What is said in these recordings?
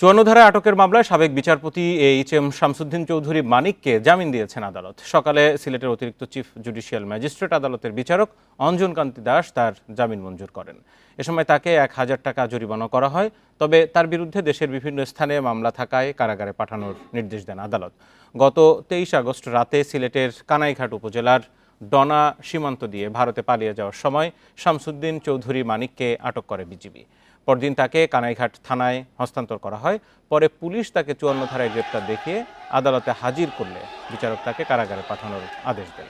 ৫৪ ধারায় আটকের মামলায় সাবেক বিচারপতি এইচ.এম. শামসুদ্দিন চৌধুরী মানিককে জামিন দিয়েছেন আদালত। সকালে সিলেটের অতিরিক্ত চিফ জুডিশিয়াল ম্যাজিস্ট্রেট আদালতের বিচারক অঞ্জন কান্তি দাস তার জামিন মঞ্জুর করেন। এ সময় তাকে ১,০০০ টাকা জরিমানা করা হয়। তবে তার বিরুদ্ধে দেশের বিভিন্ন স্থানে মামলা থাকায় কারাগারে পাঠানোর নির্দেশ দেন আদালত। গত ২৩ আগস্ট রাতে সিলেটের কানাইঘাট উপজেলার ডনা সীমান্ত দিয়ে ভারতে পালিয়ে যাওয়ার সময় শামসুদ্দিন চৌধুরী মানিককে আটক করে বিজিবি। পরদিন তাকে কানাইঘাট থানায় হস্তান্তর করা হয়। পরে পুলিশ তাকে ৫৪ ধারায় গ্রেপ্তার দেখিয়ে আদালতে হাজির করলে বিচারক তাকে কারাগারে পাঠানোর আদেশ দেন।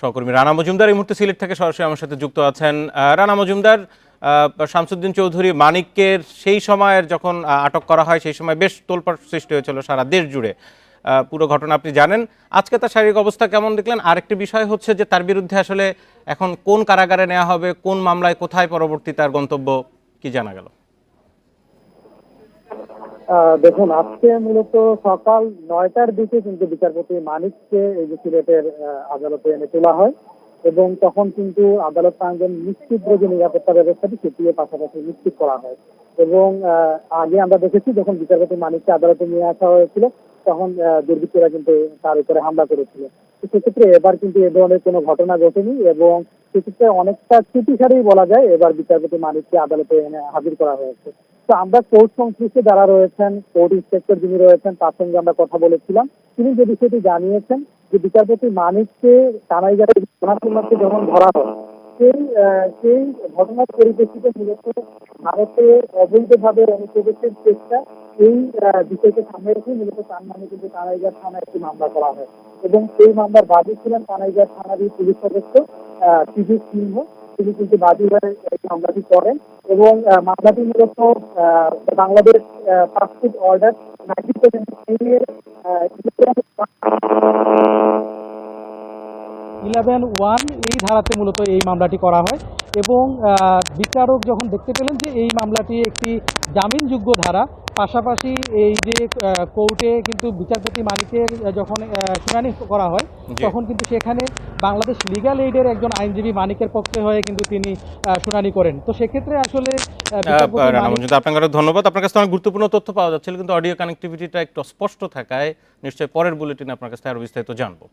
সহকর্মী রানা মজুমদার এই মুহূর্তে সিলেট থেকে সরাসরি আমার সাথে যুক্ত আছেন। রানা মজুমদার, শামসুদ্দিন চৌধুরী মানিককে সেই সময়ের যখন আটক করা হয় সেই সময় বেশ তোলপাড় সৃষ্টি হয়েছিল সারা দেশ জুড়ে। পুরো ঘটনা আপনি জানেন। আজকে তার শারীরিক অবস্থা কেমন দেখলেন? আরেকটি বিষয় হচ্ছে যে তার বিরুদ্ধে আসলে এখন কোন কারাগারে নেওয়া হবে, কোন মামলায় কোথায় পরবর্তী তার গন্তব্য, কি জানা গেল? দেখুন, আজকে মূলত সকাল ৯টার দিকে কিন্তু বিচারপতি মানিককে এই যে সিলেটের আদালতে এনে তোলা হয় এবং তখন কিন্তু আদালত প্রাঙ্গণ নিশ্চিত যে নিরাপত্তা ব্যবস্থাটি সেটিও পাশাপাশি নিশ্চিত করা হয়। এবং আগে আমরা দেখেছি যখন বিচারপতি মানিককে আদালতে নিয়ে আসা হয়েছিল তখন দুর্বৃত্তরা কিন্তু তার উপরে হামলা করেছিল। তো সেক্ষেত্রে এবার কিন্তু এ ধরনের কোনো ঘটনা ঘটেনি এবং সেক্ষেত্রে অনেকটা চুপিসারেই বলা যায় এবার বিচারপতি মানিককে আদালতে এনে হাজির করা হয়েছে। তো আমরা কোর্ট সংশ্লিষ্ট যারা রয়েছেন, কোর্ট ইন্সপেক্টর যিনি রয়েছেন তার সঙ্গে আমরা কথা বলেছিলাম। তিনি যে বিষয়টি জানিয়েছেন যে বিচারপতি মানিককে কানাইঘাটের যখন ধরা হয় সেই ঘটনার পরিপ্রেক্ষিতে মূলত ভারতে অবৈধভাবে অনুপ্রবেশের চেষ্টা, এই বিষয়কে সামনে রেখে মূলত তার নামে কিন্তু কানাইঘাট থানায় একটি মামলা করা হয় এবং সেই মামলার বাদী ছিলেন কানাইঘাট থানারই পুলিশ সদস্য সুজিত সিংহ। তিনি কিন্তু বাদী হয়ে এই মামলাটি করেন এবং মামলাটি মূলত বাংলাদেশ পাসপোর্ট অর্ডার 11(1) এই ধারাতে মূলত এই মামলাটি করা হয় এবং বিচারক যখন দেখতে পেলেন যে এই মামলাটি একটি জামিনযোগ্য ধারা, পাশাপাশি এই যে কোর্টে কিন্তু বিচারপতি মানিকের যখন শুনানি করা হয় তখন কিন্তু সেখানে বাংলাদেশ লিগ্যাল এইডের একজন আইনজীবী মানিকের পক্ষে হয়ে কিন্তু তিনি শুনানি করেন। তো সেক্ষেত্রে আসলে আপনাকে ধন্যবাদ। আপনার কাছে অনেক গুরুত্বপূর্ণ তথ্য পাওয়া যাচ্ছিল, কিন্তু অডিও কানেক্টিভিটিটা একটু স্পষ্ট থাকায় নিশ্চয়ই পরের বুলেটিনে আপনার কাছে আরো বিস্তারিত জানবো।